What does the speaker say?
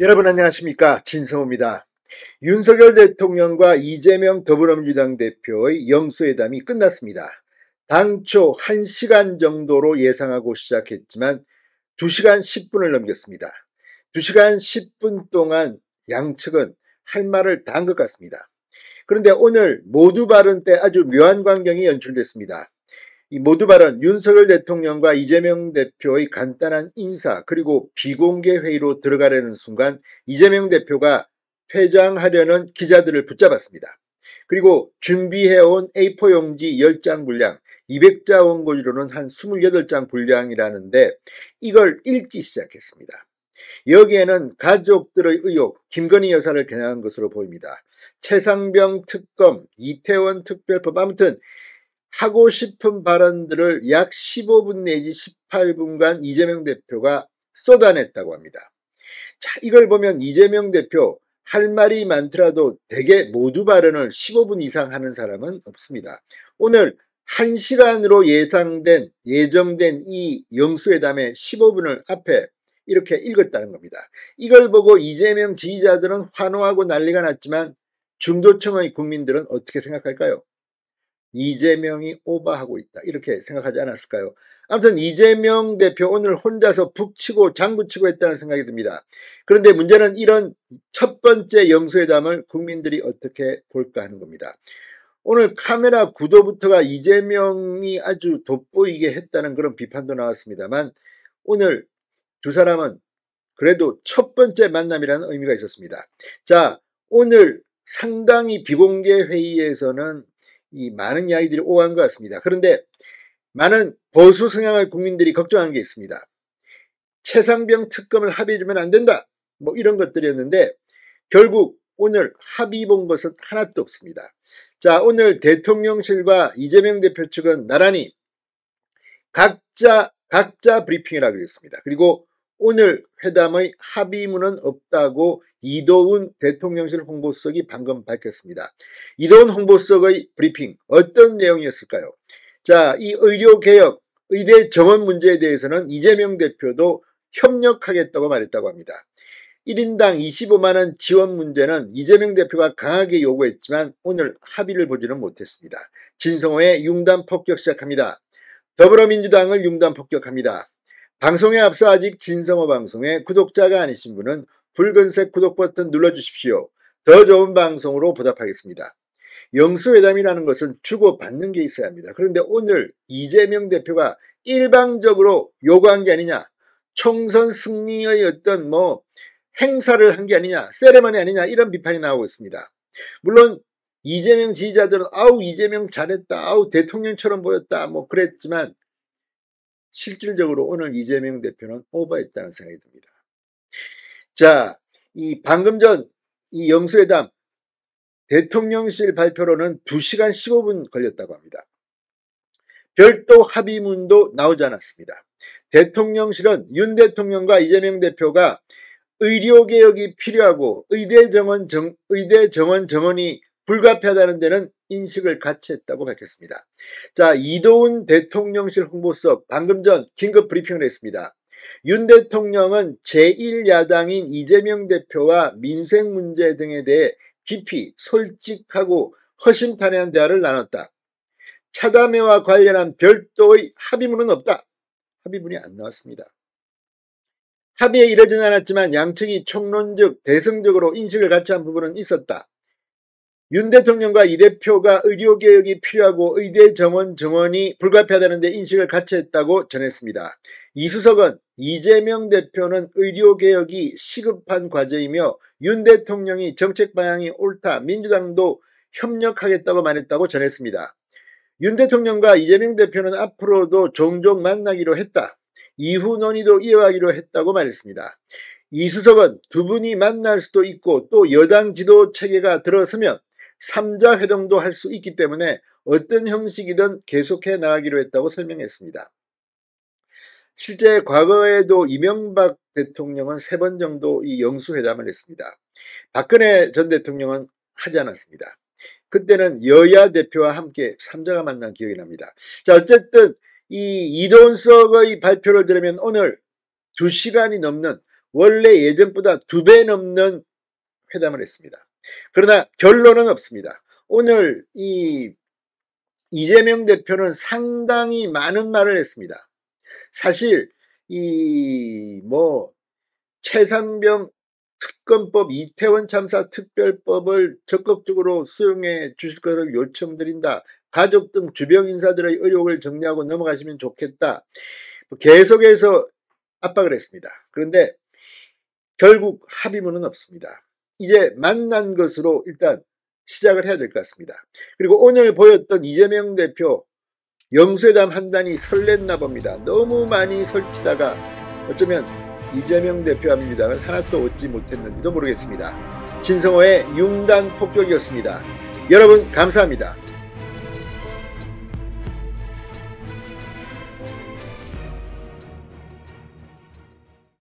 여러분 안녕하십니까, 진성호입니다. 윤석열 대통령과 이재명 더불어민주당 대표의 영수회담이 끝났습니다. 당초 1시간 정도로 예상하고 시작했지만 2시간 10분을 넘겼습니다. 2시간 10분 동안 양측은 할 말을 다 한 것 같습니다. 그런데 오늘 모두 발언 때 아주 묘한 광경이 연출됐습니다. 이 모두 발언, 윤석열 대통령과 이재명 대표의 간단한 인사 그리고 비공개 회의로 들어가려는 순간 이재명 대표가 퇴장하려는 기자들을 붙잡았습니다. 그리고 준비해온 A4 용지 10장 분량, 200자 원고지로는 한 28장 분량이라는데 이걸 읽기 시작했습니다. 여기에는 가족들의 의혹, 김건희 여사를 겨냥한 것으로 보입니다. 최상병 특검, 이태원 특별법, 아무튼 하고 싶은 발언들을 약 15분 내지 18분간 이재명 대표가 쏟아냈다고 합니다. 자, 이걸 보면 이재명 대표 할 말이 많더라도 대개 모두 발언을 15분 이상 하는 사람은 없습니다. 오늘 1시간으로 예정된 이 영수회담의 15분을 앞에 이렇게 읽었다는 겁니다. 이걸 보고 이재명 지지자들은 환호하고 난리가 났지만 중도층의 국민들은 어떻게 생각할까요? 이재명이 오버하고 있다, 이렇게 생각하지 않았을까요? 아무튼 이재명 대표 오늘 혼자서 북치고 장구치고 했다는 생각이 듭니다. 그런데 문제는 이런 첫 번째 영수회담을 국민들이 어떻게 볼까 하는 겁니다. 오늘 카메라 구도부터가 이재명이 아주 돋보이게 했다는 그런 비판도 나왔습니다만 오늘 두 사람은 그래도 첫 번째 만남이라는 의미가 있었습니다. 자, 오늘 상당히 비공개 회의에서는 이 많은 이야기들이 오간 것 같습니다. 그런데 많은 보수 성향의 국민들이 걱정한 게 있습니다. 최상병 특검을 합의해주면 안 된다, 뭐 이런 것들이었는데 결국 오늘 합의 본 것은 하나도 없습니다. 자, 오늘 대통령실과 이재명 대표 측은 나란히 각자 브리핑이라고 그랬습니다. 그리고 오늘 회담의 합의문은 없다고 이도운 대통령실 홍보수석이 방금 밝혔습니다. 이도운 홍보수석의 브리핑 어떤 내용이었을까요? 자, 이 의료개혁, 의대 정원 문제에 대해서는 이재명 대표도 협력하겠다고 말했다고 합니다. 1인당 25만원 지원 문제는 이재명 대표가 강하게 요구했지만 오늘 합의를 보지는 못했습니다. 진성호의 융단 폭격 시작합니다. 더불어민주당을 융단 폭격합니다. 방송에 앞서 아직 진성호 방송의 구독자가 아니신 분은 붉은색 구독 버튼 눌러주십시오. 더 좋은 방송으로 보답하겠습니다. 영수회담이라는 것은 주고받는 게 있어야 합니다. 그런데 오늘 이재명 대표가 일방적으로 요구한 게 아니냐, 총선 승리의 어떤 행사를 한 게 아니냐, 세레머니 아니냐, 이런 비판이 나오고 있습니다. 물론 이재명 지지자들은 아우 이재명 잘했다, 아우 대통령처럼 보였다, 그랬지만 실질적으로 오늘 이재명 대표는 오버했다는 생각이 듭니다. 자, 이 방금 전 이 영수회담 대통령실 발표로는 2시간 15분 걸렸다고 합니다. 별도 합의문도 나오지 않았습니다. 대통령실은 윤 대통령과 이재명 대표가 의료개혁이 필요하고 의대 정원 정원이 불가피하다는 데는 인식을 같이 했다고 밝혔습니다. 자, 이도운 대통령실 홍보수석 방금 전 긴급 브리핑을 했습니다. 윤 대통령은 제1야당인 이재명 대표와 민생 문제 등에 대해 깊이 솔직하고 허심탄회한 대화를 나눴다. 차담회와 관련한 별도의 합의문은 없다. 합의문이 안 나왔습니다. 합의에 이르진 않았지만 양측이 총론적 대승적으로 인식을 같이 한 부분은 있었다. 윤 대통령과 이 대표가 의료개혁이 필요하고 의대 정원이 불가피하다는 데 인식을 같이 했다고 전했습니다. 이수석은 이재명 대표는 의료개혁이 시급한 과제이며 윤 대통령이 정책 방향이 옳다, 민주당도 협력하겠다고 말했다고 전했습니다. 윤 대통령과 이재명 대표는 앞으로도 종종 만나기로 했다. 이후 논의도 이어가기로 했다고 말했습니다. 이수석은 두 분이 만날 수도 있고 또 여당 지도 체계가 들어서면 3자 회동도 할 수 있기 때문에 어떤 형식이든 계속해 나가기로 했다고 설명했습니다. 실제 과거에도 이명박 대통령은 3번 정도 이 영수회담을 했습니다. 박근혜 전 대통령은 하지 않았습니다. 그때는 여야 대표와 함께 3자가 만난 기억이 납니다. 자, 어쨌든 이 이도운 수석의 발표를 들으면 오늘 2시간이 넘는 원래 예전보다 2배 넘는 회담을 했습니다. 그러나 결론은 없습니다. 오늘 이재명 대표는 상당히 많은 말을 했습니다. 사실 최상병 특검법, 이태원 참사 특별법을 적극적으로 수용해 주실 것을 요청드린다. 가족 등 주변 인사들의 의혹을 정리하고 넘어가시면 좋겠다. 계속해서 압박을 했습니다. 그런데 결국 합의문은 없습니다. 이제 만난 것으로 일단 시작을 해야 될 것 같습니다. 그리고 오늘 보였던 이재명 대표 영수회담 한다니 설렜나 봅니다. 너무 많이 설치다가 어쩌면 이재명 대표와 민주당을 하나도 얻지 못했는지도 모르겠습니다. 진성호의 융단 폭격이었습니다. 여러분 감사합니다.